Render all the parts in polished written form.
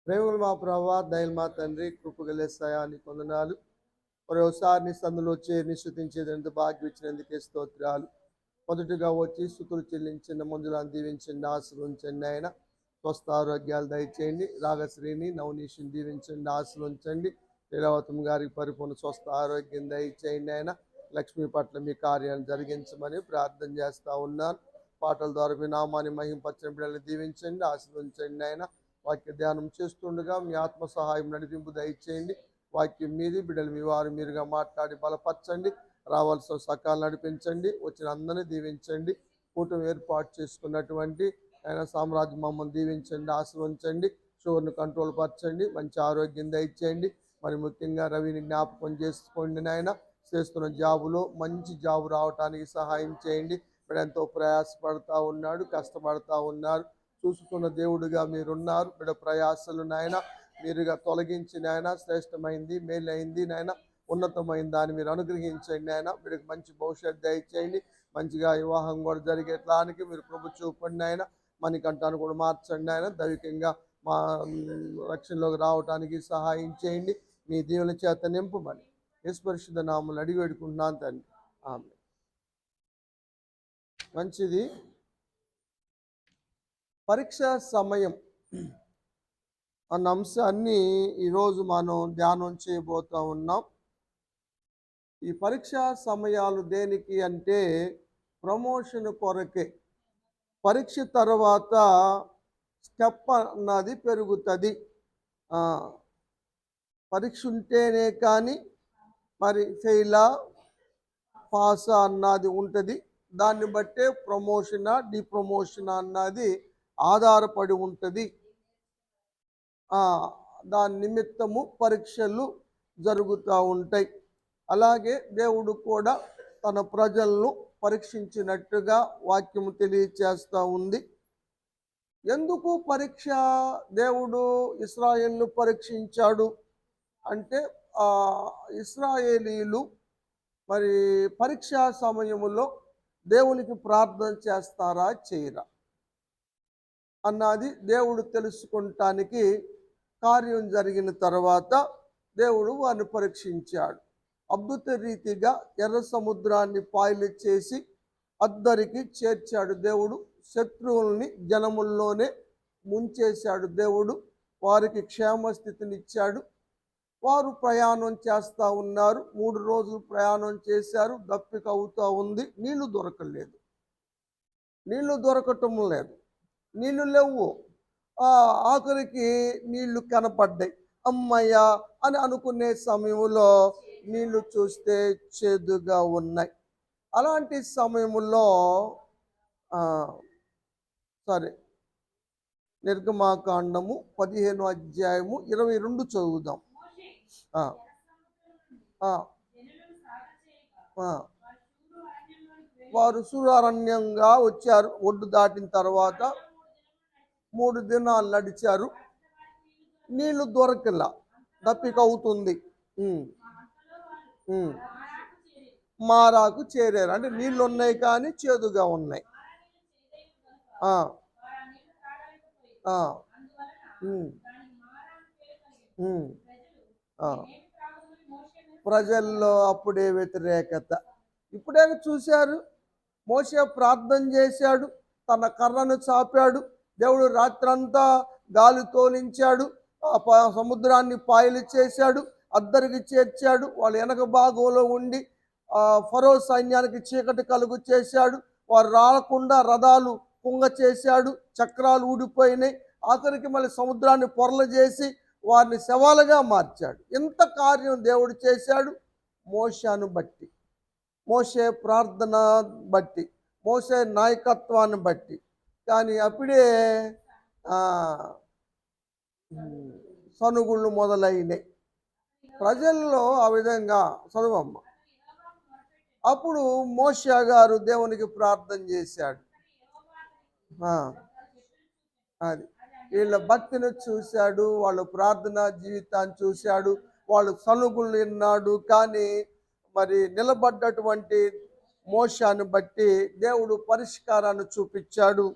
ప్రేమలు మా ప్రభా దయలు మా తండ్రి కృపగలేస్తాయాన్ని కొందనాలు మరోసారి నీ సందులో చేరిని స్థుతించేందుకు భాగ్యం ఇచ్చినందుకే స్తోత్రాలు. మొదటగా వచ్చి స్థుతులు చెల్లించిన మందులను దీవించండి, ఆశీర్వించండి. ఆయన స్వస్థ ఆరోగ్యాలు దయచేయండి. రాగశ్రీని నవనీషిని దీవించండి, ఆశీర్వించండి. లీలావతం గారికి పరిపూర్ణ స్వస్థ ఆరోగ్యం దయచేయండి. ఆయన లక్ష్మి పట్ల మీ కార్యాన్ని జరిగించమని ప్రార్థన చేస్తూ ఉన్నాను. పాటల ద్వారా మీ నామాన్ని మహింపరచని బిడ్డలను దీవించండి, ఆశీర్వించండి. ఆయన వాక్య ధ్యానం చేస్తుండగా మీ ఆత్మ సహాయం నడిపింపు దయచేయండి. వాక్యం మీది బిడ్డలు మీ వారు మీరుగా మాట్లాడి బలపరచండి. రావాల్సిన సకాలు నడిపించండి. వచ్చిన అందరినీ దీవించండి. కూటమి ఏర్పాటు చేసుకున్నటువంటి ఆయన సామ్రాజ్యం మమ్మల్ని దీవించండి, ఆశీర్వదించండి. షుగర్ను కంట్రోల్ పరచండి. మంచి ఆరోగ్యం దయచేయండి. మరి ముఖ్యంగా రవిని జ్ఞాపకం చేసుకోండి. నాయన చేస్తున్న జాబులో మంచి జాబు రావడానికి సహాయం చేయండి. ఇప్పుడు ఎంతో ప్రయాసపడతా ఉన్నాడు, కష్టపడతా ఉన్నారు. చూసుకున్న దేవుడుగా మీరున్నారు. బిడ్డ ప్రయాసలు నాయన మీరుగా తొలగించి నాయన శ్రేష్టమైంది, మేలైంది నాయన, ఉన్నతమైన దాన్ని మీరు అనుగ్రహించండి. నాయన వీడికి మంచి భవిష్యత్తు దయచేయండి. మంచిగా వివాహం కూడా జరిగేట్లానికి మీరు కృప చూపండి. నాయన మణికంఠాన్ని కూడా మార్చండి. నాయన దైవికంగా మా రక్షణలోకి రావడానికి సహాయం చేయండి. మీ దీవుల చేత నింపమని యేసు పరిశుద్ధ నామములో అడిగి వేడుకుంటున్నాను తండ్రి, ఆమేన్. మంచిది. పరీక్ష సమయం అన్న అంశాన్ని ఈరోజు మనం ధ్యానం చేయబోతూ ఉన్నాం. ఈ పరీక్షా సమయాలు దేనికి అంటే ప్రమోషన్ కొరకే. పరీక్ష తర్వాత స్టెప్ అన్నది పెరుగుతుంది. పరీక్ష ఉంటేనే కానీ మరి ఫెయిలా పాసా అన్నది ఉంటుంది. దాన్ని బట్టే ప్రమోషనా డిప్రమోషన్ అన్నది ఆధారపడి ఉంటుంది. దాని నిమిత్తము పరీక్షలు జరుగుతూ ఉంటాయి. అలాగే దేవుడు కూడా తన ప్రజలను పరీక్షించినట్టుగా వాక్యము తెలియచేస్తూ ఉంది. ఎందుకు పరీక్ష దేవుడు ఇశ్రాయేలును పరీక్షించాడు అంటే ఇశ్రాయేలీలు మరి పరీక్షా సమయములో దేవునికి ప్రార్థన చేస్తారా చేయరా అన్నది దేవుడు తెలుసుకుంటానికి కార్యం జరిగిన తర్వాత దేవుడు వారిని పరీక్షించాడు. అద్భుత రీతిగా ఎర్ర సముద్రాన్ని పాయలు చేసి అద్దరికి చేర్చాడు దేవుడు. శత్రువుల్ని జనముల్లోనే ముంచేశాడు దేవుడు. వారికి క్షేమస్థితినిచ్చాడు. వారు ప్రయాణం చేస్తూ ఉన్నారు. 3 రోజులు ప్రయాణం చేశారు. దప్పిక అవుతూ ఉంది. నీళ్లు దొరకలేదు. నీళ్లు దొరకటం లేదు. నీళ్లు లేవు. ఆఖరికి నీళ్లు కనపడ్డాయి. అమ్మయ్య అని అనుకునే సమయంలో నీళ్లు చూస్తే చేదుగా ఉన్నాయి. అలాంటి సమయంలో నిర్గమాకాండము 15వ అధ్యాయము 22 చదువుదాం. వారు శూరారణ్యంగా వచ్చారు. ఒడ్డు దాటిన తర్వాత 3 దినాలు నడిచారు. నీళ్లు దొరకలా. దప్పిక అవుతుంది. మారాకు చేరారు. అంటే నీళ్ళు ఉన్నాయి కానీ చేదుగా ఉన్నాయి. ప్రజల్లో అప్పుడే వ్యతిరేకత. ఇప్పుడేమి చూశారు? మోషే ప్రార్థన చేశాడు, తన కర్రను చాపాడు. దేవుడు రాత్రంతా గాలి తోలించాడు, సముద్రాన్ని పాయలు చేశాడు, అద్దరికి చేర్చాడు. వాళ్ళు వెనక భాగంలో ఉండి ఫరో సైన్యానికి చీకటి కలుగు చేశాడు. వారు రాకుండా రథాలు కుంగ చేశాడు. చక్రాలు ఊడిపోయినాయి. ఆఖరికి మళ్ళీ సముద్రాన్ని పొరలు చేసి వారిని శవాలుగా మార్చాడు. ఎంత కార్యం దేవుడు చేశాడు? మోషేను బట్టి, మోషే ప్రార్థన బట్టి, మోషే నాయకత్వాన్ని బట్టి. కానీ అప్పుడే సనుగుళ్ళు మొదలైనాయి ప్రజల్లో. ఆ విధంగా చదువమ్మ. అప్పుడు మోషే గారు దేవునికి ప్రార్థన చేశాడు. అది వీళ్ళ భక్తిని చూశాడు, వాళ్ళ ప్రార్థన జీవితాన్ని చూశాడు, వాళ్ళు సనుగులు విన్నాడు. కానీ మరి నిలబడ్డటువంటి మోషేను బట్టి దేవుడు పరిష్కారాన్ని చూపించాడు.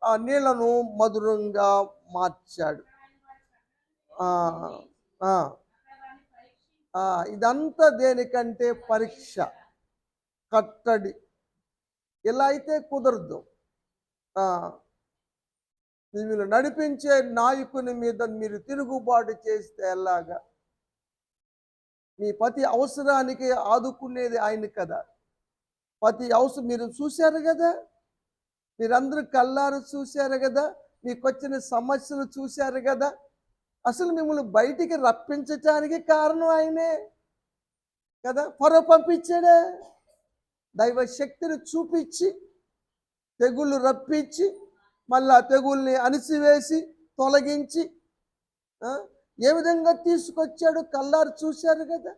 ఆ నీళ్లను మధురంగా మార్చాడు. ఆ, ఆ, ఇదంతా దేనికంటే పరీక్ష, కట్టడి. ఇలా అయితే కుదరదు. ఆ, మిమ్మల్ని నడిపించే నాయకుని మీద మీరు తిరుగుబాటు చేస్తే ఎలాగా? మీ ప్రతి అవసరానికి ఆదుకునేది ఆయన కదా. ప్రతి అవసరం మీరు చూశారు కదా, మీరందరూ కళ్ళారు చూశారు కదా, మీకు వచ్చిన సమస్యలు చూశారు కదా. అసలు మిమ్మల్ని బయటికి రప్పించటానికి కారణం ఆయనే కదా. పంపించాడే దైవ శక్తిని చూపించి, తెగుళ్ళు రప్పించి, మళ్ళా తెగుల్ని అణిసివేసి తొలగించి ఏ విధంగా తీసుకొచ్చాడు కళ్ళారు చూశారు కదా.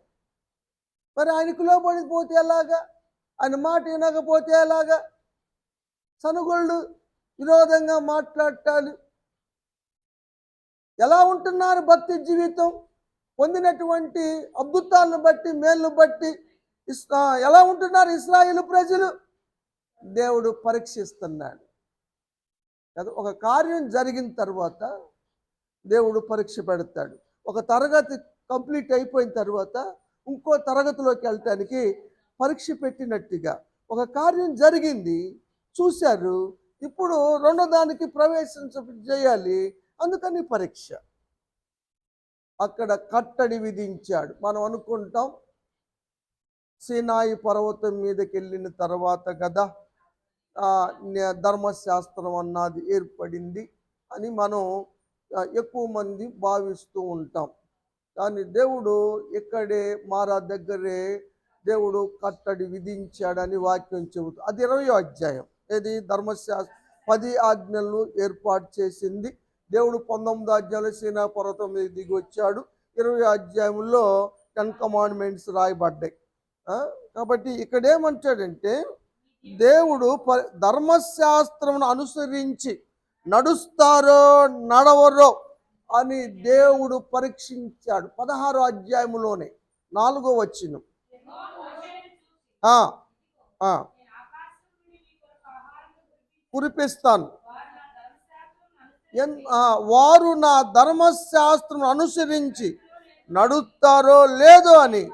మరి ఆయనకు లోబడిపోతే ఎలాగా? ఆయన మాట వినకపోతే ఎలాగా? సనుగోళ్ళు విరోధంగా మాట్లాడటాలు. ఎలా ఉంటున్నారు భక్తి జీవితం? పొందినటువంటి అద్భుతాలను బట్టి, మేలు బట్టి ఎలా ఉంటున్నారు ఇశ్రాయేలు ప్రజలు? దేవుడు పరీక్షిస్తున్నాడు కదా. ఒక కార్యం జరిగిన తర్వాత దేవుడు పరీక్ష పెడతాడు. ఒక తరగతి కంప్లీట్ అయిపోయిన తర్వాత ఇంకో తరగతిలోకి వెళ్ళటానికి పరీక్ష పెట్టినట్టుగా ఒక కార్యం జరిగింది, చూశారు, ఇప్పుడు రెండో దానికి చేయాలి, అందుకని పరీక్ష. అక్కడ కట్టడి విధించాడు. మనం అనుకుంటాం సీనాయి పర్వతం మీదకి వెళ్ళిన తర్వాత కదా ధర్మశాస్త్రం అన్నది ఏర్పడింది అని మనం ఎక్కువ మంది భావిస్తూ ఉంటాం. కానీ దేవుడు ఇక్కడే మారా దగ్గరే దేవుడు కట్టడి విధించాడని వాక్యం చెబుతుంది. అది 20వ అధ్యాయం. ఏది? ధర్మశాస్త్రం 10 ఆజ్ఞలను ఏర్పాటు చేసింది దేవుడు. 19వ అధ్యాయంలో సీనా పర్వతం మీద దిగి వచ్చాడు. 20వ అధ్యాయంలో 10 కమాండ్మెంట్స్ రాయబడ్డాయి. కాబట్టి ఇక్కడ ఏమంటాడంటే దేవుడు ధర్మశాస్త్రం అనుసరించి నడుస్తారో నడవరో అని దేవుడు పరీక్షించాడు. 16వ అధ్యాయంలోనే 4వ వచనం. కురిపిస్తాను, వారు నా ధర్మశాస్త్రం అనుసరించి నడుస్తారో లేదో అని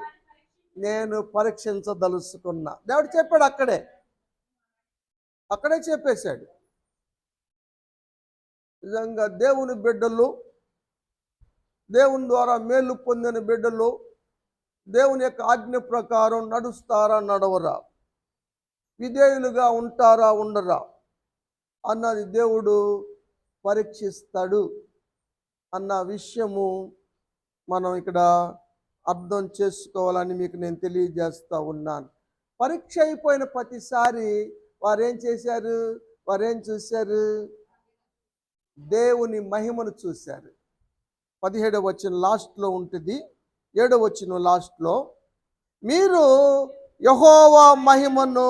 నేను పరీక్షించదలుచుకున్నా. దేవుడు చెప్పాడు, అక్కడే చెప్పేశాడు. నిజంగా దేవుని బిడ్డలు, దేవుని ద్వారా మేలు పొందిన బిడ్డలు దేవుని యొక్క ఆజ్ఞ ప్రకారం నడుస్తారా నడవరా, విధేయులుగా ఉంటారా ఉండరా అన్నది దేవుడు పరీక్షిస్తాడు అన్న విషయము మనం ఇక్కడ అర్థం చేసుకోవాలని మీకు నేను తెలియజేస్తూ ఉన్నాను. పరీక్ష అయిపోయిన ప్రతిసారి వారేం చేశారు? వారేం చూశారు? దేవుని మహిమను చూశారు. 17వ వచనం లాస్ట్లో ఉంటుంది. 7వ వచనం లాస్ట్లో, మీరు యెహోవా మహిమను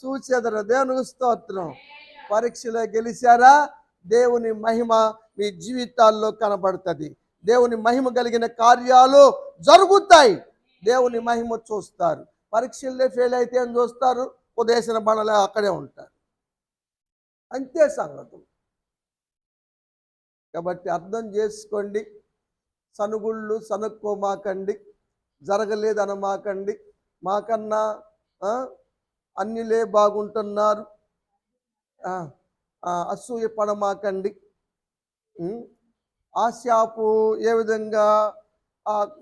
చూచెదరు. దేవునికి స్తోత్రం. పరీక్షలో గెలిచారా? దేవుని మహిమ మీ జీవితాల్లో కనబడుతుంది. దేవుని మహిమ కలిగిన కార్యాలు జరుగుతాయి. దేవుని మహిమ చూస్తారు. పరీక్షల్లో ఫెయిల్ అయితే ఏం చూస్తారు? ఉదేశన బండలే అక్కడే ఉంటారు. అంతే సంగతులు. కాబట్టి అర్థం చేసుకోండి. సనుగుళ్ళు సనుక్కోమాకండి, జరగలేదనమాకండి, మాకన్నా అన్నిలే బాగుంటున్నారు, అసూయ పడమాకండి. ఆశాపు ఏ విధంగా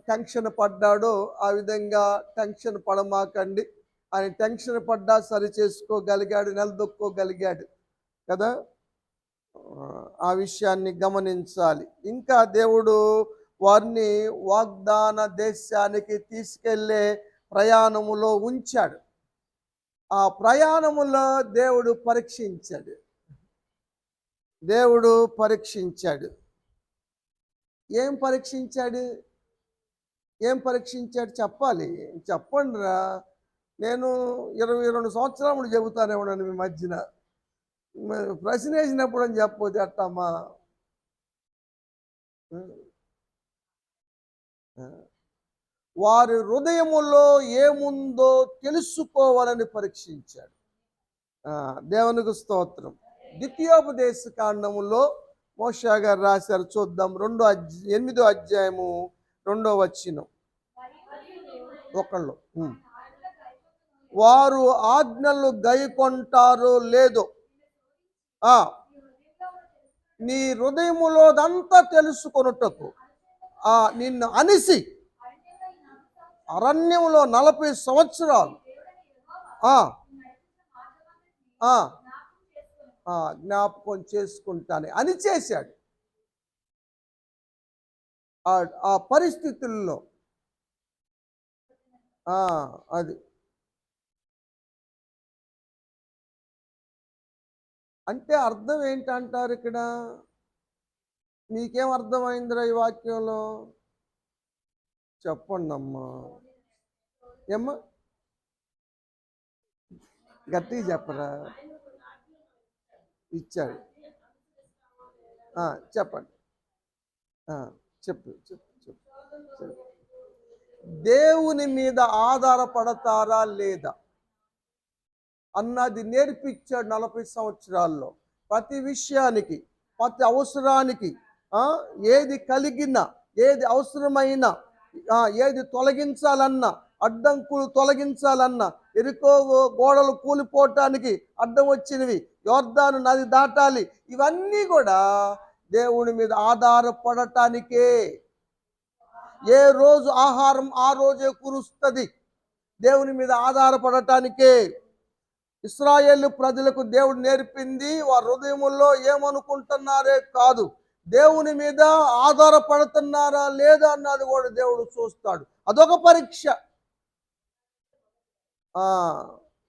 టెన్షన్ పడ్డాడో ఆ విధంగా టెన్షన్ పడమాకండి. ఆయన టెన్షన్ పడ్డా సరి చేసుకోగలిగాడు, నిలదొక్కోగలిగాడు కదా. ఆ విషయాన్ని గమనించాలి. ఇంకా దేవుడు వారిని వాగ్దాన దేశానికి తీసుకెళ్లే ప్రయాణములో ఉంచాడు. ఆ ప్రయాణములో దేవుడు పరీక్షించాడు. ఏం పరీక్షించాడు చెప్పాలి. చెప్పండి రా. నేను 22 సంవత్సరాలు చెబుతానే ఉన్నాను మీ మధ్యన. ప్రశ్న వేసినప్పుడు అని చెప్పపోతే అట్టమ్మా. వారి హృదయములో ఏముందో తెలుసుకోవాలని పరీక్షించాడు. దేవునికి స్తోత్రం. ద్వితీయోపదేశ కాండములో మోషే గారు రాశారు, చూద్దాం. 8వ అధ్యాయము 2వ వచనం. ఒకళ్ళు వారు ఆజ్ఞలు గైకొంటారో లేదో నీ హృదయములోదంతా తెలుసుకొనుటకు నిన్ను అనిసి అరణ్యంలో 40 సంవత్సరాలు జ్ఞాపకం చేసుకుంటాను అని చేశాడు. ఆ పరిస్థితుల్లో అది అంటే అర్థం ఏంటంటారు ఇక్కడ? మీకేం అర్థమైందిరా ఈ వాక్యంలో? చెప్పండి అమ్మా. ఏమ్మా గట్టిగా చెప్పరా? ఇచ్చాడు. చెప్పండి. చెప్పు చెప్పు చెప్పు చెప్పు. దేవుని మీద ఆధారపడతారా లేదా అన్నది నేర్పించాడు 40 సంవత్సరాల్లో. ప్రతి విషయానికి, ప్రతి అవసరానికి, ఏది కలిగినా, ఏది అవసరమైనా, ఏది తొలగించాలన్నా, అడ్డంకులు తొలగించాలన్నా, ఎరుకో గోడలు కూలిపోవటానికి అడ్డం వచ్చినవి, యోర్దాను నది దాటాలి, ఇవన్నీ కూడా దేవుని మీద ఆధారపడటానికే. ఏ రోజు ఆహారం ఆ రోజే కురుస్తుంది, దేవుని మీద ఆధారపడటానికే. ఇశ్రాయేలు ప్రజలకు దేవుడు నేర్పింది వారి హృదయముల్లో ఏమనుకుంటున్నారే కాదు, దేవుని మీద ఆధారపడుతున్నారా లేదా అన్నది కూడా దేవుడు చూస్తాడు. అదొక పరీక్ష.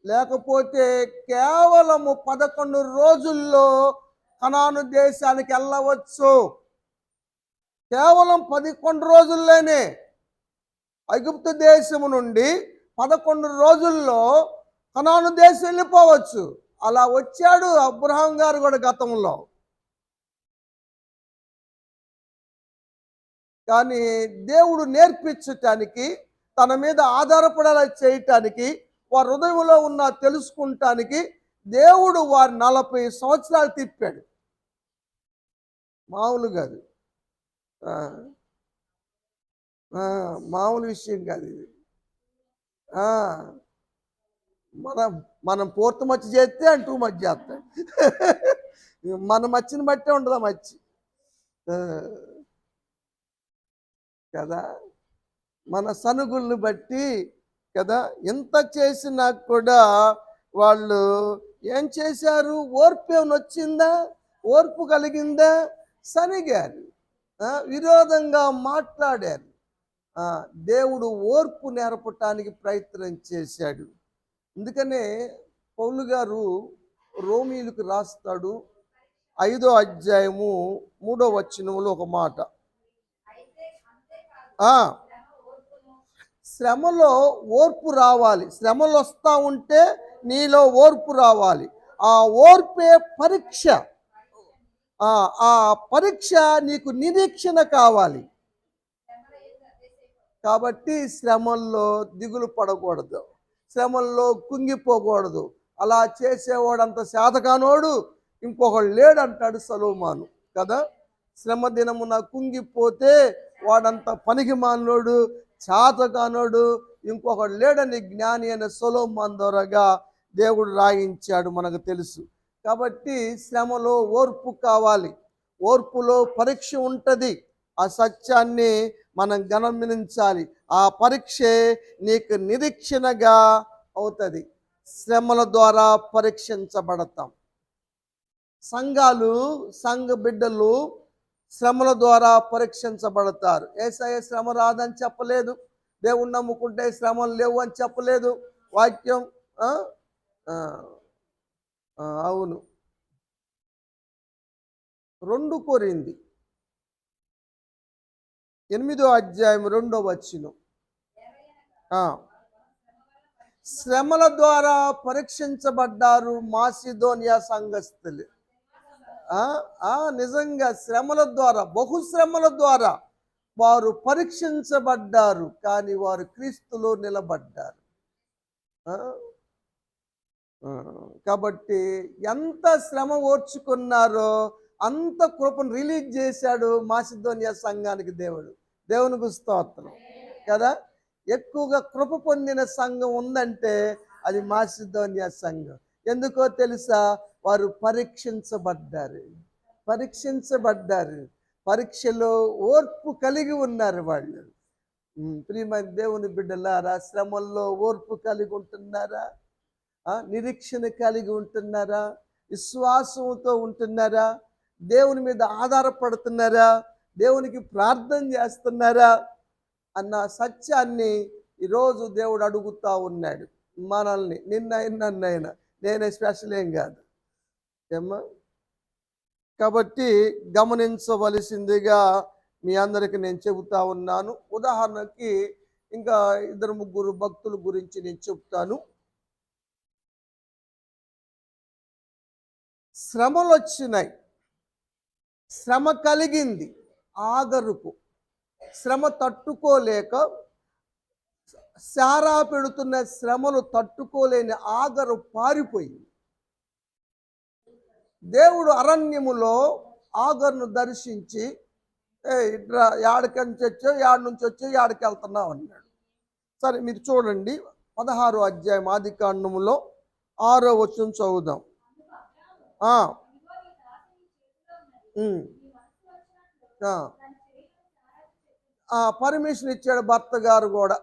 లేకపోతే కేవలము 11 రోజుల్లో కనాను దేశానికి వెళ్ళవచ్చు. కేవలం 11 రోజుల్లోనే ఐగుప్తు దేశము నుండి 11 రోజుల్లో కనాను దేశం వెళ్ళిపోవచ్చు. అలా వచ్చాడు అబ్రహాం గారు కూడా గతంలో. కానీ దేవుడు నేర్పించటానికి, తన మీద ఆధారపడేలా చేయటానికి, వారి హృదయంలో ఉన్న తెలుసుకుంటానికి దేవుడు వారి 40 సంవత్సరాలు తిప్పాడు. మామూలు కాదు, మామూలు విషయం కాదు ఇది. మనం పూర్తి మచ్చి చేస్తే అంటూ మచ్చి చేస్తాడు. మన మచ్చిని బట్టే ఉండదా మచ్చి కదా, మన సనుగుల్ని బట్టి కదా. ఎంత చేసినా కూడా వాళ్ళు ఏం చేశారు? ఓర్పు ఏమైనా వచ్చిందా? ఓర్పు కలిగిందా? సనిగారు, విరోధంగా మాట్లాడారు. దేవుడు ఓర్పు నేర్పటానికి ప్రయత్నం చేశాడు. అందుకనే పౌలు గారు రోమీయులకు రాస్తాడు 5వ అధ్యాయము 3వ వచనంలో ఒక మాట. శ్రమలో ఓర్పు రావాలి. శ్రమలు వస్తూ ఉంటే నీలో ఓర్పు రావాలి. ఆ ఓర్పే పరీక్ష. ఆ పరీక్ష నీకు నిరీక్షణ కావాలి. కాబట్టి శ్రమల్లో దిగులు పడకూడదు, శ్రమల్లో కుంగిపోకూడదు. అలా చేసేవాడంత శాతకానోడు ఇంకొకడు లేడంటాడు సొలొమోను కదా. శ్రమ దినమున కుంగిపోతే వాడంత పనికి మానోడు, శాతకానోడు ఇంకొకడు లేడని జ్ఞాని అయిన సొలొమోను ద్వారాగా దేవుడు రాయించాడు, మనకు తెలుసు. కాబట్టి శ్రమలో ఓర్పు కావాలి, ఓర్పులో పరీక్ష ఉంటుంది. ఆ సత్యాన్ని మనం గమనించాలి. ఆ పరీక్షే నీకు నిరీక్షణగా అవుతుంది. శ్రమల ద్వారా పరీక్షించబడతాం. సంఘ బిడ్డలు శ్రమల ద్వారా పరీక్షించబడతారు. యేసయ్య శ్రమ రాదని చెప్పలేదు, దేవుణ్ణి నమ్ముకుంటే శ్రమలు లేవు అని చెప్పలేదు వాక్యం. అవును. 2 కొరింథీ 8వ అధ్యాయం 2వ వచనం. శ్రమల ద్వారా పరీక్షించబడ్డారు మాసిదోనియా సంఘస్థులు. నిజంగా శ్రమల ద్వారా, బహుశ్రమల ద్వారా వారు పరీక్షించబడ్డారు, కానీ వారు క్రీస్తులో నిలబడ్డారు. కాబట్టి ఎంత శ్రమ ఓర్చుకున్నారో అంత కృపను రిలీజ్ చేశాడు మాసిదోనియా సంఘానికి దేవునికి స్తోత్రం కదా. ఎక్కువగా కృప పొందిన సంఘం ఉందంటే అది మాసిదోనియా సంఘం. ఎందుకో తెలుసా? వారు పరీక్షించబడ్డారు. పరీక్షలో ఓర్పు కలిగి ఉన్నారు వాళ్ళు. ప్రియమైన దేవుని బిడ్డలారా, శ్రమల్లో ఓర్పు కలిగి ఉంటున్నారా? నిరీక్షణ కలిగి ఉంటున్నారా? విశ్వాసంతో ఉంటున్నారా? దేవుని మీద ఆధారపడుతున్నారా? దేవునికి ప్రార్థన చేస్తున్నారా అన్న సత్యాన్ని ఈరోజు దేవుడు అడుగుతా ఉన్నాడు మనల్ని. నన్నైనా నేనే స్పెషల్ ఏం కాదు ఏమ్మా. కాబట్టి గమనించవలసిందిగా మీ అందరికి నేను చెబుతా ఉన్నాను. ఉదాహరణకి ఇంకా 2-3 భక్తుల గురించి నేను చెప్తాను. శ్రమలు వచ్చినాయి, శ్రమ కలిగింది ఆగరుకు. శ్రమ తట్టుకోలేక, సారా పెడుతున్న శ్రమలు తట్టుకోలేని ఆగరు పారిపోయింది. దేవుడు అరణ్యములో ఆగరును దర్శించి, ఇట్లా యాడికి యాడికి వెళ్తున్నావు అన్నాడు. సరే, మీరు చూడండి 16వ అధ్యాయం ఆదికాండములో 6వ వచనం చదువుదాం. పర్మిషన్ ఇచ్చాడు భర్త గారు కూడా.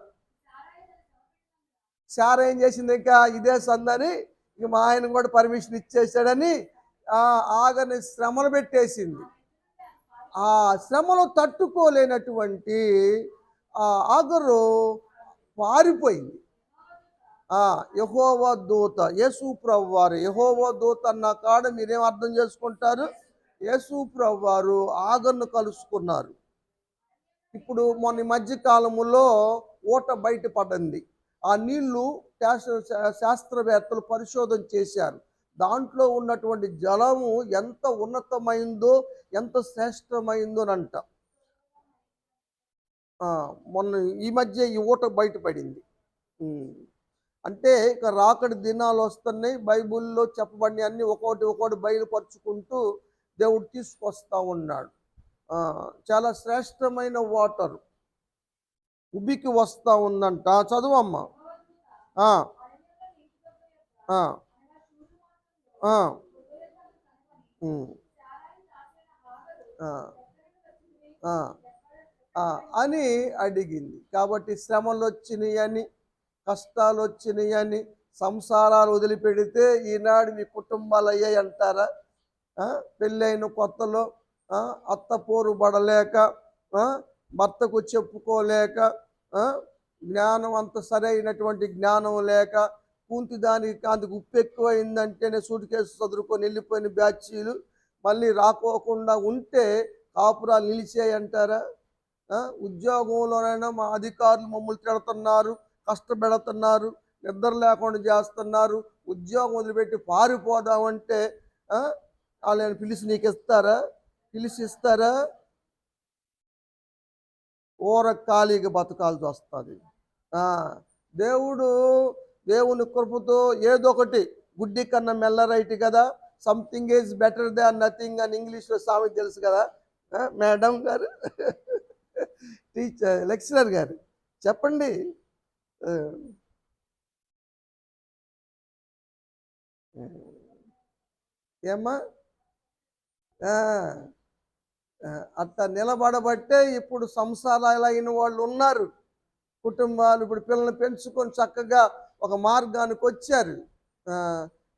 సారా ఏం చేసింది? ఇంకా ఇదే సందని ఇక మా ఆయన కూడా పర్మిషన్ ఇచ్చేసాడని ఆగని శ్రమలు పెట్టేసింది. ఆ శ్రమలు తట్టుకోలేనటువంటి ఆగరు పారిపోయింది. యెహోవా దూత, యేసు ప్రభువు వారు యెహోవా దూత అన్న కాడ మీరేం అర్థం చేసుకుంటారు? యేసు ప్రభువు వారు ఆగర్ను కలుసుకున్నారు. ఇప్పుడు మొన్న మధ్య కాలములో ఊట బయటపడింది. ఆ నీళ్లు శాస్త్రవేత్తలు పరిశోధన చేశారు. దాంట్లో ఉన్నటువంటి జలము ఎంత ఉన్నతమైందో, ఎంత శ్రేష్టమైందోనంట. మొన్న ఈ మధ్య ఈ ఊట బయటపడింది. అంటే ఇక రాకడి దినాలు వస్తున్నాయి. బైబిల్లో చెప్పబడిన అన్ని ఒక్కొక్కటి బయలుపరుచుకుంటూ దేవుడు తీసుకొస్తా ఉన్నాడు. చాలా శ్రేష్టమైన వాటర్ ఉబికి వస్తూ ఉందంట. చదువమ్మా. అని అడిగింది. కాబట్టి శ్రమలు వచ్చినాయని, కష్టాలు వచ్చినాయని సంసారాలు వదిలిపెడితే ఈనాడు మీ కుటుంబాలు అయ్యాయి అంటారా? పెళ్ళైన కొత్తలో అత్త పోరు పడలేక, భర్తకు చెప్పుకోలేక, జ్ఞానం అంత సరైనటువంటి జ్ఞానం లేక, పూంతి దానికి అందుకు ఉప్పు ఎక్కువైందంటేనే సూట్ కేసు చదువుకొని వెళ్ళిపోయిన బ్యాచీలు మళ్ళీ రాకోకుండా ఉంటే కాపురాలు నిలిచాయి అంటారా? ఉద్యోగంలోనైనా మా అధికారులు మమ్మల్ని తిడుతున్నారు, కష్టపెడుతున్నారు, నిద్ర లేకుండా చేస్తున్నారు, ఉద్యోగం వదిలిపెట్టి పారిపోదామంటే వాళ్ళని పిలిచి నీకు ఇస్తారా? ఇస్తారా? ఊర ఖాళీగా బతకాల్సి వస్తుంది. దేవుని కృపతో ఏదో ఒకటి, గుడ్డి కన్నా మెల్ల రైట్ కదా. Something is better than nothing అని ఇంగ్లీష్లో సామెత తెలుసు కదా. మేడం గారు, లెక్చరర్ గారు చెప్పండి. ఏమ్మా? అట్లా నిలబడబట్టే ఇప్పుడు సంసారాలు అయిన వాళ్ళు ఉన్నారు. కుటుంబాలు ఇప్పుడు పిల్లల్ని పెంచుకొని చక్కగా ఒక మార్గానికి వచ్చారు.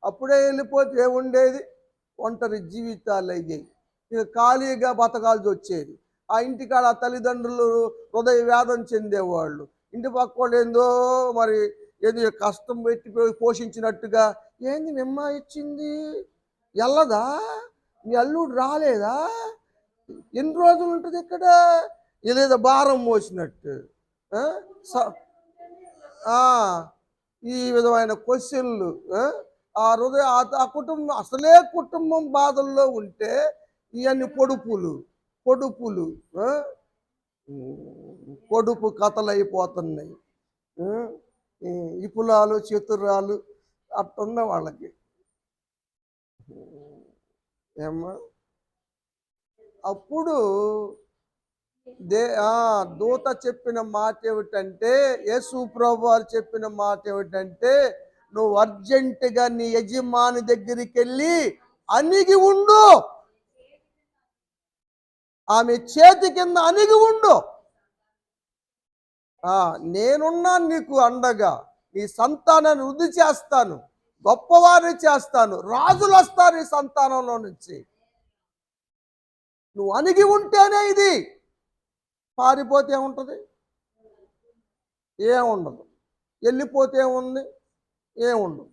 అప్పుడే వెళ్ళిపోతే ఏముండేది? ఒంటరి జీవితాలు అయ్యాయి. ఇక ఖాళీగా బతకాల్సి వచ్చేది. ఆ ఇంటికాడ ఆ తల్లిదండ్రులు హృదయ వేదన చెందేవాళ్ళు. ఇంటి పక్క వాళ్ళు ఏందో మరి ఏది కష్టం పెట్టి పోషించినట్టుగా, ఏంది నిమ్మ ఇచ్చింది ఎల్లదా, మీ అల్లుడు రాలేదా, ఎన్ని రోజులు ఉంటుంది ఇక్కడ, ఇదేదో భారం మోసినట్టు ఈ విధమైన క్వశ్చన్లు. ఆ హృదయ ఆ కుటుంబం అసలే కుటుంబం బాధల్లో ఉంటే ఇవన్నీ పొడుపు కథలు అయిపోతున్నాయి. ఇపులాలు చతురాలు అట్టున్న వాళ్ళకి. ఏమ్మా? అప్పుడు దూత చెప్పిన మాట ఏమిటంటే, యేసు ప్రభు వారు చెప్పిన మాట ఏమిటంటే, నువ్వు అర్జెంటుగా నీ యజమాని దగ్గరికి వెళ్ళి అణిగి ఉండు, ఆమె చేతి కింద అణిగి ఉండు. నేనున్నాను నీకు అండగా, నీ సంతానాన్ని వృద్ధి చేస్తాను, గొప్పవారిని చేస్తాను, రాజులు వస్తారు ఈ సంతానంలో నుంచి. నువ్వు అణిగి ఉంటేనే ఇది. పారిపోతే ఏముంటుంది? ఏముండదు. వెళ్ళిపోతే ఏముంది? ఏముండదు.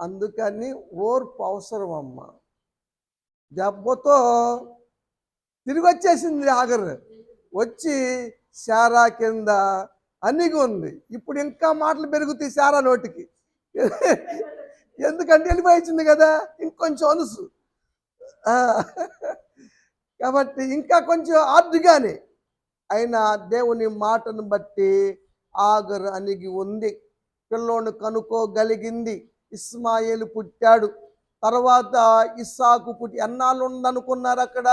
అందుకని ఓర్పు అవసరం అమ్మ. దెబ్బతో తిరిగి వచ్చేసింది ఆగర్, వచ్చి శారా కింద అణిగి ఉంది. ఇప్పుడు ఇంకా మాటలు పెరుగుతాయి శారా నోటికి, ఎందుకంటే వెళ్ళిపోయింది కదా, ఇంకొంచెం అనుసు. కాబట్టి ఇంకా కొంచెం ఆర్డుగానే అయినా దేవుని మాటను బట్టి ఆగర్ అణిగి ఉంది. పిల్లోని కనుక్కోగలిగింది. ఇస్మాయేలు పుట్టాడు. తర్వాత ఇస్సాకు పుట్టి ఎన్నాళ్ళు ఉందనుకున్నారు అక్కడ?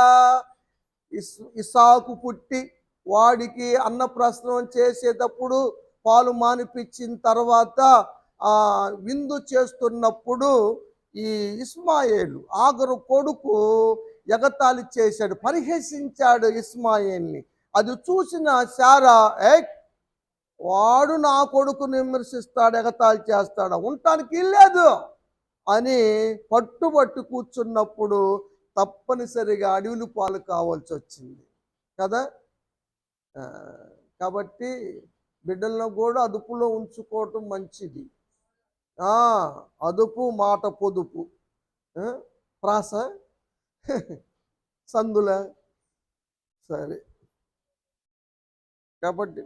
ఇస్సాకు పుట్టి వాడికి అన్నప్రసనం చేసేటప్పుడు పాలు మానిపించిన తర్వాత విందు చేస్తున్నప్పుడు ఈ ఇస్మాయేలు ఆగరు కొడుకు ఎగతాళి చేశాడు, పరిహసించాడు ఇస్మాయిల్ని. అది చూసిన శారా, వాడు నా కొడుకుని విమర్శిస్తాడు, ఎగతాళి చేస్తాడు, ఉండటానికి లేదు అని పట్టుబట్టి కూర్చున్నప్పుడు తప్పనిసరిగా అడవులు పాలు కావాల్సి వచ్చింది కదా. కాబట్టి బిడ్డలను కూడా అదుపులో ఉంచుకోవటం మంచిది. అదుపు మాట పొదుపు, ప్రాస సందుల సరే. కాబట్టి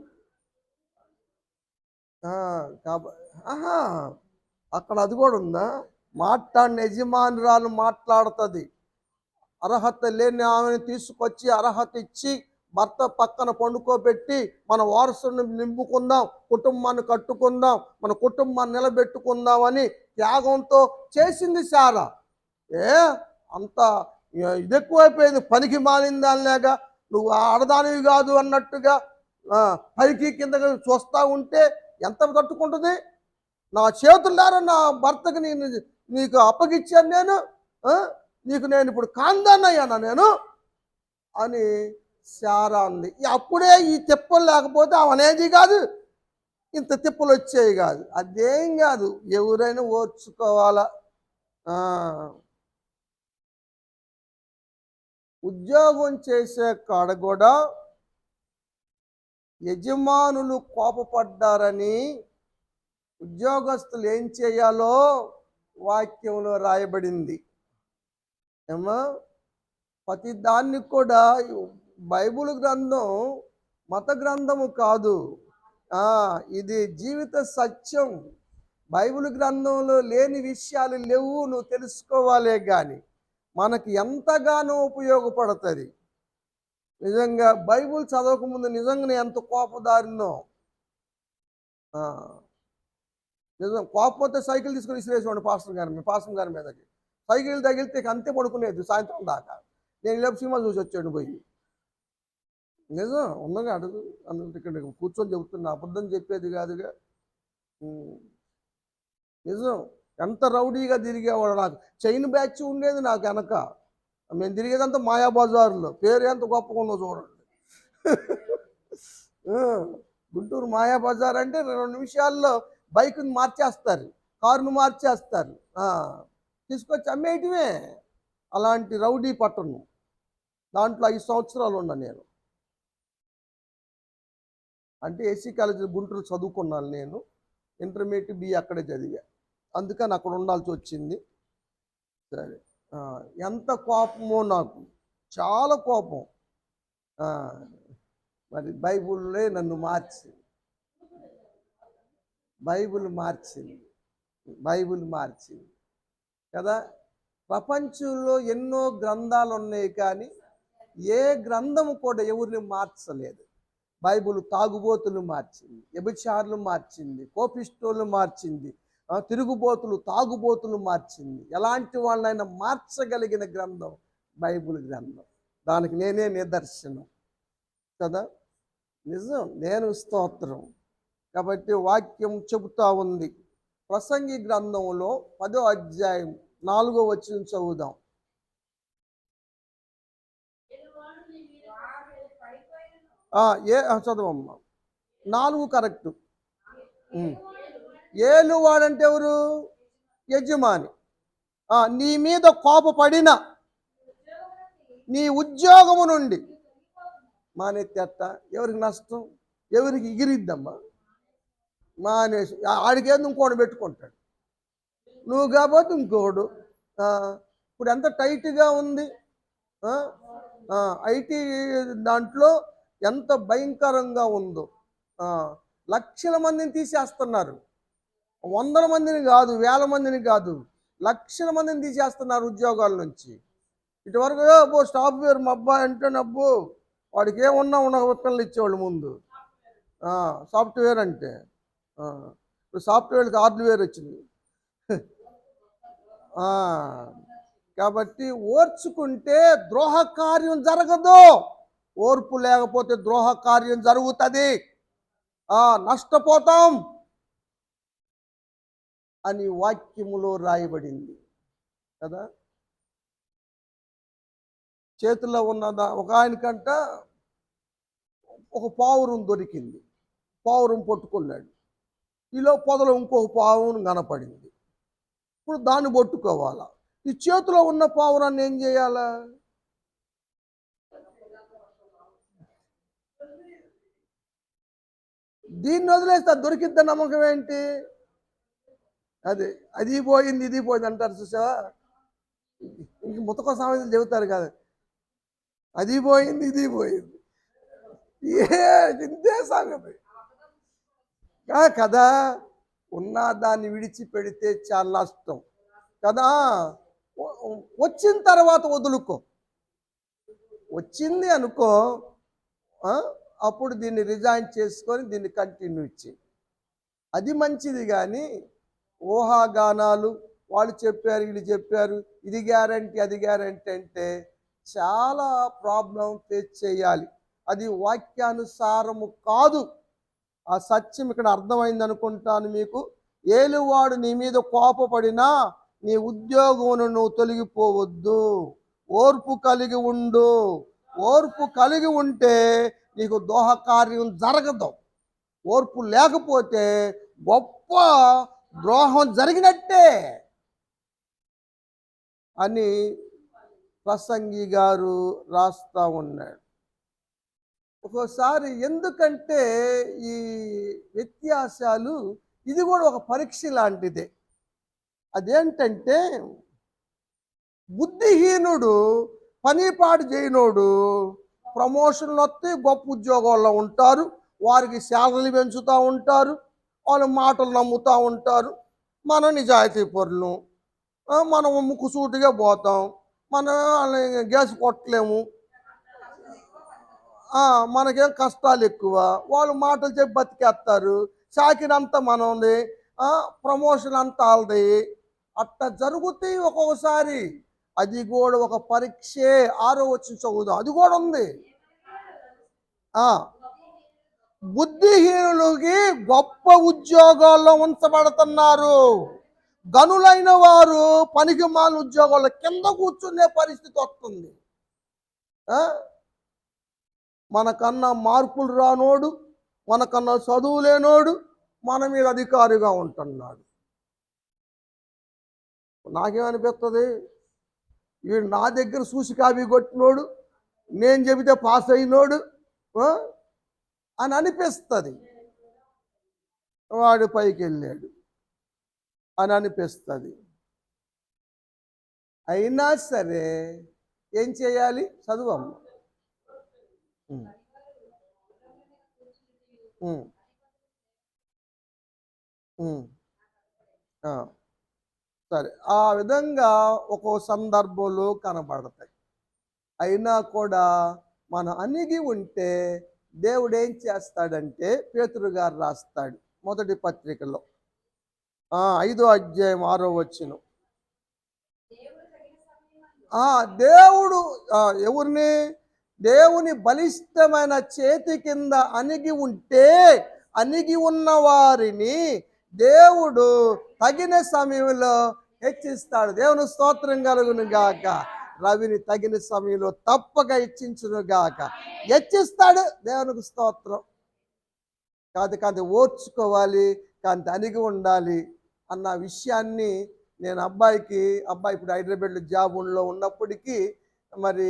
అక్కడ అది కూడా ఉందా? మాట్లాడిన యజమానురాలు మాట్లాడుతుంది. అర్హత లేని ఆమెను తీసుకొచ్చి అర్హత ఇచ్చి భర్త పక్కన పండుకోబెట్టి మన వారసుని నింపుకుందాం, కుటుంబాన్ని కట్టుకుందాం, మన కుటుంబాన్ని నిలబెట్టుకుందామని త్యాగంతో చేసింది శారా. అంత ఇది ఎక్కువైపోయింది. పనికి మాలిందానిలాగ నువ్వు ఆడదానివి కాదు అన్నట్టుగా పైకి కింద చూస్తూ ఉంటే ఎంత తట్టుకుంటుంది? నా చేతులారా నా భర్తకి నీకు అప్పగిచ్చాను నేను, నేను ఇప్పుడు కాందాన్నయ్యానా నేను అని శారా అంది. అప్పుడే ఈ తిప్పలు లేకపోతే అవనేది కాదు, ఇంత తిప్పలు వచ్చేవి కాదు. అదేం కాదు, ఎవరైనా ఓర్చుకోవాలా. ఉద్యోగం చేసే కాడ కూడా యజమానులు కోపపడ్డారని ఉద్యోగస్తులు ఏం చేయాలో వాక్యంలో రాయబడింది. ప్రతి దాన్ని కూడా బైబిల్ గ్రంథం మత గ్రంథము కాదు, ఇది జీవిత సత్యం. బైబిల్ గ్రంథంలో లేని విషయాలు లేవు, నువ్వు తెలుసుకోవాలే కానీ మనకి ఎంతగానో ఉపయోగపడుతుంది. నిజంగా బైబిల్ చదవకముందు నిజంగానే ఎంత కోపదారినో. నిజం, కోపపోతే సైకిల్ తీసుకుని విసిరేసేవాడు పాస్టర్ గారి మీదకి. సైకిల్ తగిలితే అంతే పడుకునేది సాయంత్రం దాకా. నేను ఇలా సినిమా చూసి వచ్చాడు పోయి. నిజం ఉన్నగా అడుగు, అందుకు ఇక్కడ కూర్చొని చెబుతున్నా, అబద్ధం చెప్పేది కాదుగా. నిజం, ఎంత రౌడీగా తిరిగేవాడు. నాకు చైన్ బ్యాచ్ ఉండేది నాకు వెనక. మేము తిరిగేదంతా మాయాబజార్లో. పేరు ఎంత గొప్పగా ఉందో చూడండి. గుంటూరు మాయాబజార్ అంటే 2 నిమిషాల్లో బైక్ని మార్చేస్తారు, కారును మార్చేస్తారు, తీసుకొచ్చి అమ్మేయటమే. అలాంటి రౌడీ పట్టణం. దాంట్లో 5 సంవత్సరాలు ఉన్నా నేను. అంటే ఏసీ కాలేజీ గుంటూరు చదువుకున్నాను నేను. ఇంటర్మీడియట్ BA అక్కడే చదివా, అందుకని అక్కడ ఉండాల్సి వచ్చింది. సరే, ఎంత కోపమో నాకు, చాలా కోపం. మరి బైబిల్లే నన్ను మార్చింది, బైబిల్ మార్చింది కదా. ప్రపంచంలో ఎన్నో గ్రంథాలు ఉన్నాయి, కానీ ఏ గ్రంథము కూడా ఎవరిని మార్చలేదు. బైబిల్ తాగుబోతులు మార్చింది, వ్యభిచారులు మార్చింది, కోపిస్టోళ్ళు మార్చింది, తిరుగుబోతులు తాగుబోతులు మార్చింది. ఎలాంటి వాళ్ళైనా మార్చగలిగిన గ్రంథం బైబిల్ గ్రంథం. దానికి నేనే నిదర్శనం కదా. నిజం, నేను స్తోత్రం. కాబట్టి వాక్యం చెబుతా ఉంది. ప్రసంగి గ్రంథంలో 10వ అధ్యాయం 4వ వచనం చదువుదాం. చదవమ్మా. 4 కరెక్ట్. ఏలువాడంటే ఎవరు? యజమాని. నీ మీద కోపపడిన నీ ఉద్యోగము నుండి మానేత్తేట ఎవరికి నష్టం? ఎవరికి ఎగిరిద్దమ్మా? మానేసి ఆడికేంది ఇంకోటి పెట్టుకుంటాడు. నువ్వు కాబట్టి ఇంకోడు. ఇప్పుడు ఎంత టైట్గా ఉంది. ఐటీ దాంట్లో ఎంత భయంకరంగా ఉందో. లక్షల మందిని తీసేస్తున్నారు. వందల మందిని కాదు, వేల మందిని కాదు, లక్షల మందిని తీసేస్తున్నారు ఉద్యోగాల నుంచి. ఇటువరకు సాఫ్ట్వేర్ మా అబ్బాయి అంటే నవ్వు, వాడికి ఏమున్నా ఉన్న పిల్లలు ఇచ్చేవాళ్ళు ముందు. సాఫ్ట్వేర్ అంటే ఇప్పుడు సాఫ్ట్వేర్కి హార్డ్వేర్ వచ్చింది. కాబట్టి ఓర్చుకుంటే ద్రోహ కార్యం జరగదు. ఓర్పు లేకపోతే ద్రోహ కార్యం జరుగుతుంది. నష్టపోతాం అని వాక్యములో రాయబడింది కదా. చేతిలో ఉన్న ఒక ఆయనకంట ఒక పావురం దొరికింది. పావురం పట్టుకున్నాడు. ఈలో పొదలో ఇంకొక పావురం కనపడింది. ఇప్పుడు దాన్ని పట్టుకోవాలా. ఈ చేతిలో ఉన్న పావురాన్ని ఏం చేయాలా? దీన్ని వదిలేస్తే దొరికిద్ద నమ్మకం ఏంటి? అది పోయింది ఇది పోయింది అంటారు చూసావా. ఇంక ముతక సామెతలు చెబుతారు కదా, అది పోయింది ఇది పోయింది, ఇంతే సంగతి కదా. ఉన్న దాన్ని విడిచిపెడితే చాలా నష్టం కదా. వచ్చిన తర్వాత వదులుకో. వచ్చింది అనుకో, అప్పుడు దీన్ని రిజైన్ చేసుకొని దీన్ని కంటిన్యూ చేయి. అది మంచిది. కానీ ఊహాగానాలు, వాళ్ళు చెప్పారు వీళ్ళు చెప్పారు, ఇది గ్యారంటీ అది గ్యారంటీ అంటే చాలా ప్రాబ్లం ఫేస్ చేయాలి. అది వాక్యానుసారము కాదు. ఆ సత్యం ఇక్కడ అర్థమైంది అనుకుంటాను మీకు. ఏలువాడు నీ మీద కోపపడినా నీ ఉద్యోగమును నువ్వు తొలగిపోవద్దు. ఓర్పు కలిగి ఉండు. ఓర్పు కలిగి ఉంటే నీకు దోహ కార్యం జరగదు. ఓర్పు లేకపోతే గొప్ప ద్రోహం జరిగినట్టే అని ప్రసంగి గారు రాస్తా ఉన్నాడు. ఒక్కోసారి ఎందుకంటే ఈ వ్యత్యాసాలు, ఇది కూడా ఒక పరీక్ష లాంటిదే. అదేంటంటే బుద్ధిహీనుడు, పనిపాటు చేయనోడు ప్రమోషన్లు వస్తే గొప్ప ఉద్యోగాల్లో ఉంటారు, వారికి శాలరీలు పెంచుతూ ఉంటారు, వాళ్ళ మాటలు నమ్ముతూ ఉంటారు. మనం నిజాయితీ పరులు, మనం ముక్కుసూటిగా పోతాం, మనం గ్యాస్ కొట్టలేము, మనకేం కష్టాలు ఎక్కువ, వాళ్ళు మాటలు చెప్పి బతికేస్తారు. సాకినంతా మనది, ప్రమోషన్ అంతా వాళ్ళది. అట్లా జరుగుతాయి ఒక్కొక్కసారి. అది కూడా ఒక పరీక్షే. 6వ వచనం చదువుదాం. అది కూడా ఉంది. బుద్ధిహీనులకి గొప్ప ఉద్యోగాల్లో ఉంచబడుతున్నారు. గనులైన వారు పనికిమాలిన ఉద్యోగాల్లో కింద కూర్చునే పరిస్థితి వస్తుంది. మనకన్నా మార్కులు రానోడు, మనకన్నా చదువు లేనోడు మన మీద అధికారిగా ఉంటున్నాడు. నాకేమనిపిస్తుంది, వీడు నా దగ్గర చూసి కాపీ కొట్టినోడు, నేను చెబితే పాస్ అయినోడు అని అనిపిస్తుంది. వాడు పైకి వెళ్ళాడు అని అనిపిస్తుంది. అయినా సరే ఏం చేయాలి? చదువమ్మ. సరే, ఆ విధంగా ఒక్కో సందర్భంలో కనబడతాయి. అయినా కూడా మనం అణిగి ఉంటే దేవుడు ఏం చేస్తాడంటే, పేతురు గారు రాస్తాడు మొదటి పత్రికలో 5వ అధ్యాయం 6వ వచనం. దేవుడు ఎవరిని దేవుని బలిష్టమైన చేతి కింద అణిగి ఉన్న వారిని దేవుడు తగిన సమయంలో హెచ్చిస్తాడు. దేవుని స్తోత్రం కలుగును గాక. రవిని తగిన సమయంలో తప్పక హెచ్చించును గాక. హెచ్చిస్తాడు. దేవునికి స్తోత్రం. కాదు ఓర్చుకోవాలి, కాంతి అణిగి ఉండాలి అన్న విషయాన్ని నేను అబ్బాయి ఇప్పుడు హైదరాబాద్లో జాబుల్లో ఉన్నప్పటికీ మరి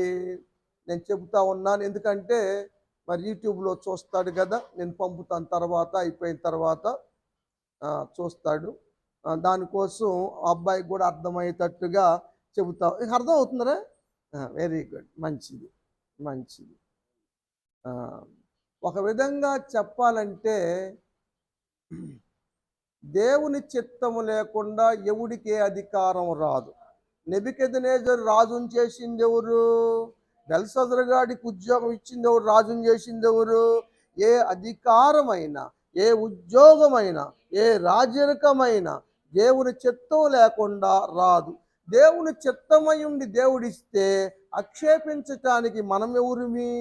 నేను చెబుతా ఉన్నాను. ఎందుకంటే మరి యూట్యూబ్లో చూస్తాడు కదా, నేను పంపుతాను తర్వాత, అయిపోయిన తర్వాత చూస్తాడు. దానికోసం అబ్బాయికి కూడా అర్థమయ్యేటట్టుగా చెబుతా. అర్థం అవుతుందరా? వెరీ గుడ్, మంచిది. ఒక విధంగా చెప్పాలంటే దేవుని చిత్తము లేకుండా ఎవడికే అధికారం రాదు. నెబుకద్నెజరు రాజును చేసింది ఎవరు? బెల్షస్సరు గాడికి ఉద్యోగం ఇచ్చింది ఎవరు? రాజును చేసింది ఎవరు? ఏ అధికారమైనా, ఏ ఉద్యోగమైనా, ఏ రాజరికమైనా దేవుని చిత్తం లేకుండా రాదు. దేవుని చిత్తమై ఉండి దేవుడిస్తే ఆక్షేపించటానికి మనం ఎవరిమి?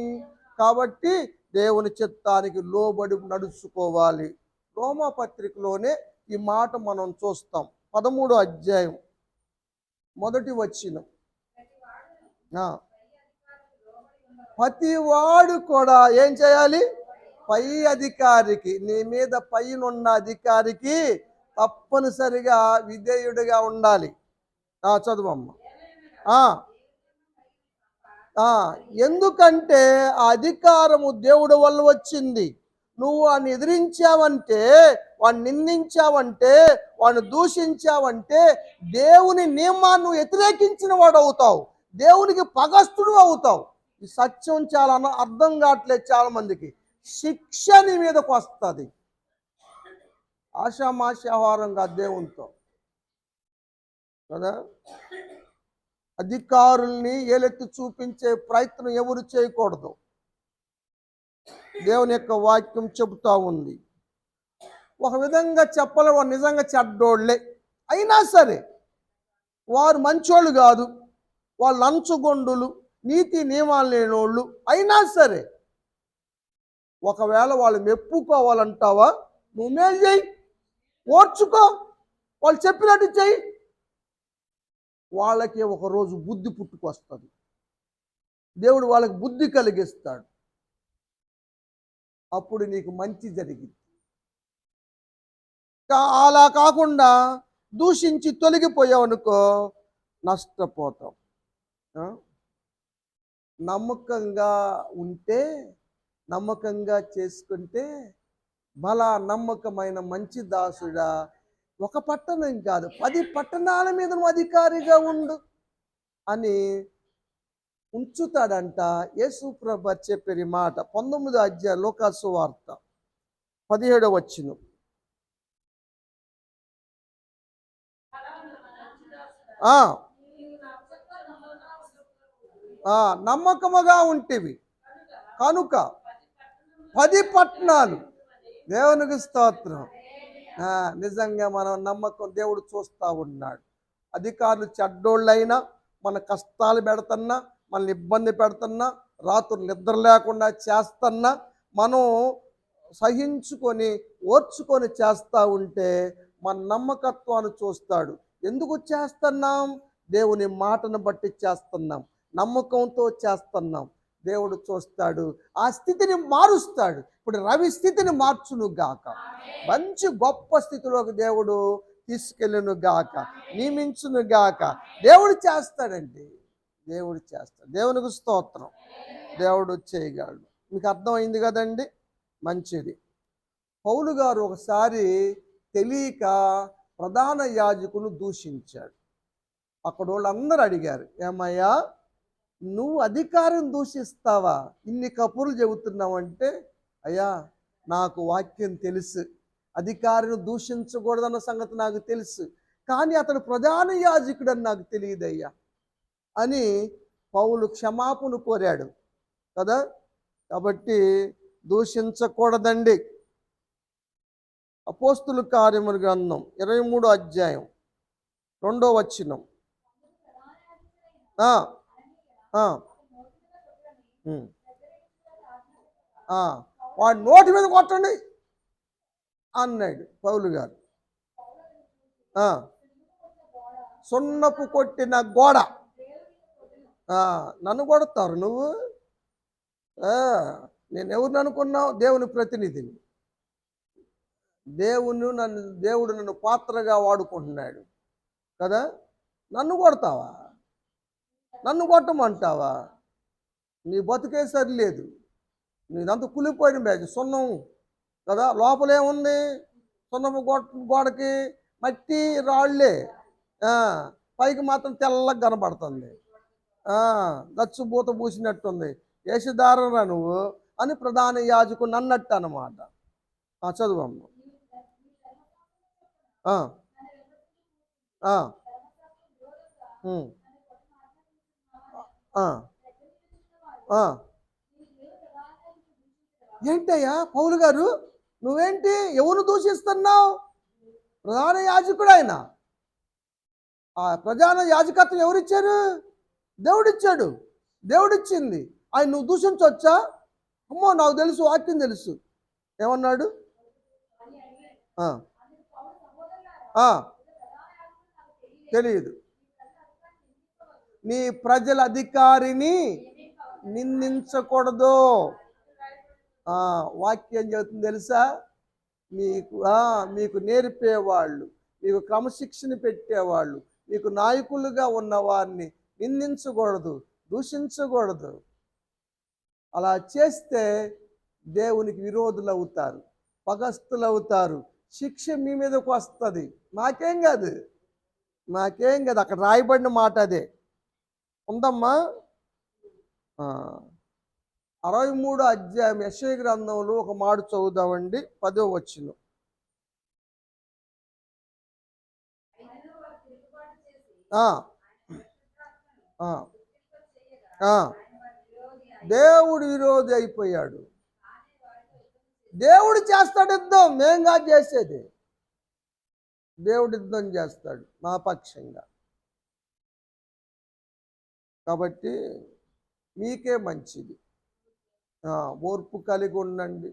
కాబట్టి దేవుని చిత్తానికి లోబడి నడుచుకోవాలి. రోమా పత్రికలోనే ఈ మాట మనం చూస్తాం. 13వ అధ్యాయం 1వ వచనం. ప్రతివాడు కూడా ఏం చేయాలి? పై అధికారికి, నీ మీద పైనున్న అధికారికి తప్పనిసరిగా విధేయుడిగా ఉండాలి. చదువమ్మ. ఎందుకంటే ఆ అధికారము దేవుడి వల్ల వచ్చింది. నువ్వు వాడిని ఎదిరించావంటే, వాడిని నిందించావంటే, వాడిని దూషించావంటే దేవుని నియమాన్ని నువ్వు వ్యతిరేకించిన వాడు అవుతావు, దేవునికి పగస్తుడు అవుతావు. ఈ సత్యం చాలా అర్థం కావట్లేదు చాలా మందికి. శిక్ష నీ మీదకు వస్తుంది. ఆషామాషాహారంగా దేవునితో కదా. అధికారుల్ని ఏలెత్తి చూపించే ప్రయత్నం ఎవరు చేయకూడదు. దేవుని యొక్క వాక్యం చెబుతా ఉంది. ఒక విధంగా చెప్పాలి, వారు నిజంగా చెడ్డోళ్ళే అయినా సరే, వారు మంచోళ్ళు కాదు, వాళ్ళు లంచుగొండులు, నీతి నియమాలు లేనోళ్ళు అయినా సరే, ఒకవేళ వాళ్ళు మెప్పుకోవాలంటావా? నువ్వు మేలు చేయి, ఓర్చుకో, వాళ్ళు చెప్పినట్టు చెయ్యి. వాళ్ళకి ఒకరోజు బుద్ధి పుట్టుకొస్తుంది. దేవుడు వాళ్ళకి బుద్ధి కలిగిస్తాడు. అప్పుడు నీకు మంచి జరిగింది. అలా కాకుండా దూషించి తొలగిపోయావనుకో, నష్టపోతాం. నమ్మకంగా ఉంటే, నమ్మకంగా చేసుకుంటే, బలా నమ్మకమైన మంచి దాసుడా, ఒక పట్టణం కాదు 10 పట్టణాల మీద నువ్వు అధికారిగా ఉండు అని ఉంచుతాడంట. యేసు ప్రభు చెప్పే మాట 19వ అధ్యాయం లూకాసు వార్త 17వ వచనం. నమ్మకముగా ఉంటివి కనుక 10 పట్టణాలు. దేవునికి స్తోత్రం. నిజంగా మనం నమ్మకం, దేవుడు చూస్తూ ఉన్నాడు. అధికారులు చెడ్డోళ్ళైనా, మన కష్టాలు పెడుతున్నా, మనల్ని ఇబ్బంది పెడుతున్నా, రాత్రులు నిద్ర లేకుండా చేస్తున్నా, మనం సహించుకొని ఓర్చుకొని చేస్తూ ఉంటే మన నమ్మకత్వాన్ని చూస్తాడు. ఎందుకు చేస్తున్నాం? దేవుని మాటను బట్టి చేస్తున్నాం, నమ్మకంతో చేస్తున్నాం. దేవుడు చూస్తాడు, ఆ స్థితిని మారుస్తాడు. ఇప్పుడు రవి స్థితిని మార్చును గాక, మంచి గొప్ప స్థితిలోకి దేవుడు తీసుకెళ్ళును గాక, నియమించును గాక. దేవుడు చేస్తాడండి, దేవుడు చేస్తాడు. దేవునికి స్తోత్రం. దేవుడు చేయగలడు. మీకు అర్థమైంది కదండి? మంచిది. పౌలు గారు ఒకసారి తెలియక ప్రధాన యాజకును దూషించాడు. అక్కడ వాళ్ళందరూ అడిగారు, ఏమయ్యా నువ్వు అధికారం దూషిస్తావా? ఇన్ని కబుర్లు చెబుతున్నావంటే, అయ్యా నాకు వాక్యం తెలుసు, అధికారిని దూషించకూడదన్న సంగతి నాకు తెలుసు, కానీ అతడు ప్రధాన యాజకుడు అని నాకు తెలియదయ్యా అని పౌలు క్షమాపణ కోరాడు కదా. కాబట్టి దూషించకూడదండి. అపోస్తుల కార్యముల గ్రంథం 23వ అధ్యాయం 2వ వచనం. ఆ, ఉమ్, ఆ, వాడి నోటి మీద కొట్టండి అన్నాడు పౌలు గారు. ఆ, సున్నపు కొట్టిన గోడ. నన్ను కొడతారు నువ్వు. ఆ, నేను ఎవరిని అనుకున్నావు? దేవుని ప్రతినిధిని. దేవుడు నన్ను పాత్రగా వాడుకుంటున్నాడు కదా. నన్ను కొడతావా? నన్ను కొట్టమంటావా? నీ బతుకే సరిలేదు. నీదంతా కులిపోయిన బ్యాచ్ సున్నం కదా. లోపలేముంది? సున్నపు గోడకి మట్టి రాళ్ళే, పైకి మాత్రం తెల్లగా కనబడుతుంది. గచ్చుబూత పూసినట్టుంది. వేషధారరా నువ్వు అని ప్రధాన యాజకుడు అన్నట్టు అన్నమాట. చదువమ్మ. ఏంటయ్యా పౌలు గారు, నువ్వేంటి ఎవరు దూషిస్తున్నావు? ప్రధాన యాజకుడు ఆయన. ఆ ప్రధాన యాజకత్వం ఎవరిచ్చారు? దేవుడిచ్చాడు. దేవుడిచ్చింది ఆయన నువ్వు దూషించవచ్చా? అమ్మో, నాకు తెలుసు, వాక్యం తెలుసు. ఏమన్నాడు? తెలియదు. నీ ప్రజల అధికారిని నిందించకూడదు. వాక్యం చెబుతుంది తెలుసా? మీకు నేర్పేవాళ్ళు, మీకు క్రమశిక్షణ పెట్టేవాళ్ళు, మీకు నాయకులుగా ఉన్న వారిని నిందించకూడదు, దూషించకూడదు. అలా చేస్తే దేవునికి విరోధులు అవుతారు, పగస్తులు అవుతారు. శిక్ష మీ మీదకు వస్తుంది. నాకేం కాదు. అక్కడ రాయబడిన మాట అదే ఉందమ్మా. 63 అధ్యాయం యెషయా గ్రంథంలో ఒక మాట చదువుదామండి. 10వ వచనం. దేవుడు విరోధి అయిపోయాడు. దేవుడు చేస్తాడు యుద్ధం, మేం కాదు చేసేది. దేవుడు యుద్ధం చేస్తాడు మా పక్షంగా. కాబట్టి మీకే మంచిది. ఓర్పు కలిగి ఉండండి.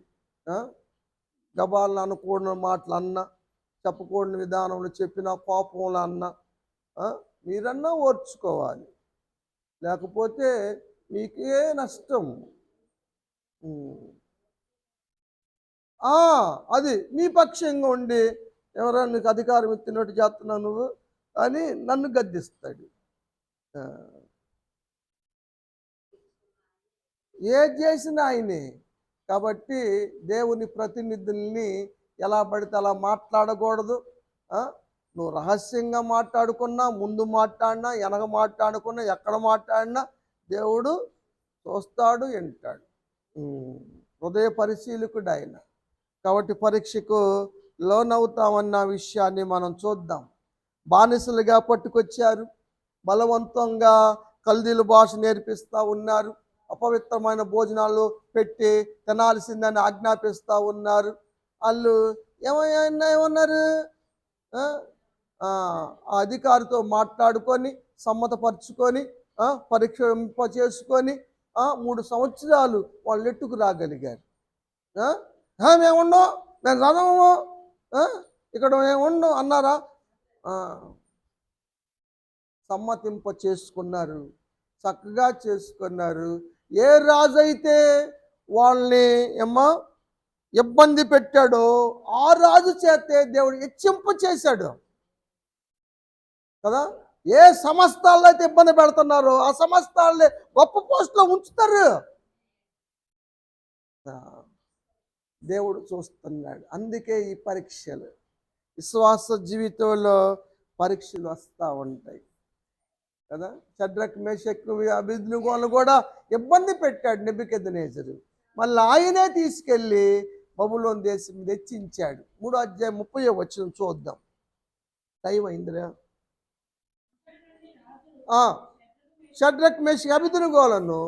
గబాలను అనుకూడని మాటలు అన్నా, చెప్పకూడని విధానంలో చెప్పిన కోపంలో అన్నా మీరన్నా ఓర్చుకోవాలి. లేకపోతే మీకే నష్టం. అది మీ పక్షంగా ఉండి ఎవరైనా నీకు అధికారం ఇచ్చినట్టు చేస్తున్నావు నువ్వు అని నన్ను గద్దిస్తాడు. ఏది చేసినా ఆయనే. కాబట్టి దేవుని ప్రతినిధుల్ని ఎలా పడితే అలా మాట్లాడకూడదు. నువ్వు రహస్యంగా మాట్లాడుకున్నా, ముందు మాట్లాడినా, వెనక మాట్లాడుకున్నా, ఎక్కడ మాట్లాడినా దేవుడు చూస్తాడు, వింటాడు. హృదయ పరిశీలకుడు ఆయన. కాబట్టి పరీక్షకు లోనవుతామన్న విషయాన్ని మనం చూద్దాం. బానిసలుగా పట్టుకొచ్చారు, బలవంతంగా కల్దీల భాష నేర్పిస్తూ ఉన్నారు, అపవిత్రమైన భోజనాలు పెట్టి తినాల్సిందని ఆజ్ఞాపిస్తూ ఉన్నారు. వాళ్ళు ఏమన్నారు? ఆ అధికారితో మాట్లాడుకొని సమ్మతపరుచుకొని పరీక్ష చేసుకొని 3 సంవత్సరాలు వాళ్ళు ఎట్టుకు రాగలిగారు. మేముండం, మేము చదవము, ఇక్కడ మేముండం అన్నారా? సమ్మతింప చేసుకున్నారు, చక్కగా చేసుకున్నారు. ఏ రాజు అయితే వాళ్ళని ఇబ్బంది పెట్టాడో ఆ రాజు చేతే దేవుడు హెచ్చింప చేశాడు కదా. ఏ సంస్థల్లో అయితే ఇబ్బంది పెడుతున్నారో ఆ సంస్థల్ని గొప్ప పోస్టులో ఉంచుతారు. దేవుడు చూస్తున్నాడు. అందుకే ఈ పరీక్షలు, విశ్వాస జీవితంలో పరీక్షలు వస్తూ ఉంటాయి కదా. షడ్రక్ మేషక్ అబేద్నెగోను కూడా ఇబ్బంది పెట్టాడు నెబుకద్నెజరు. మళ్ళీ ఆయనే తీసుకెళ్ళి బబులోను దేశం మీద హెచ్చించాడు. 3వ అధ్యాయం 30వ వచనం చూద్దాం. టైం అయిందిరా. షడ్రక్ మేషక్ అబేద్నెగోలను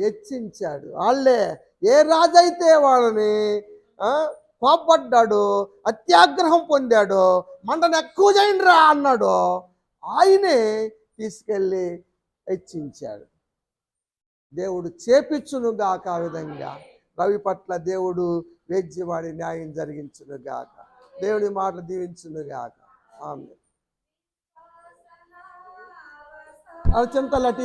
హెచ్చించాడు. వాళ్ళే ఏ రాజు అయితే వాళ్ళని కోపడ్డాడో, అత్యాగ్రహం పొందాడో, మంటను ఎక్కువ చేయండిరా అన్నాడో ఆయనే తీసుకెళ్ళి హెచ్చించాడు. దేవుడు చేపించును గాక. ఆ విధంగా రవి పట్ల దేవుడు వేద్యవాడి న్యాయం జరిగించును గాక. దేవుడి మాట దీవించును గాక. ఆమె అత్యంత లటి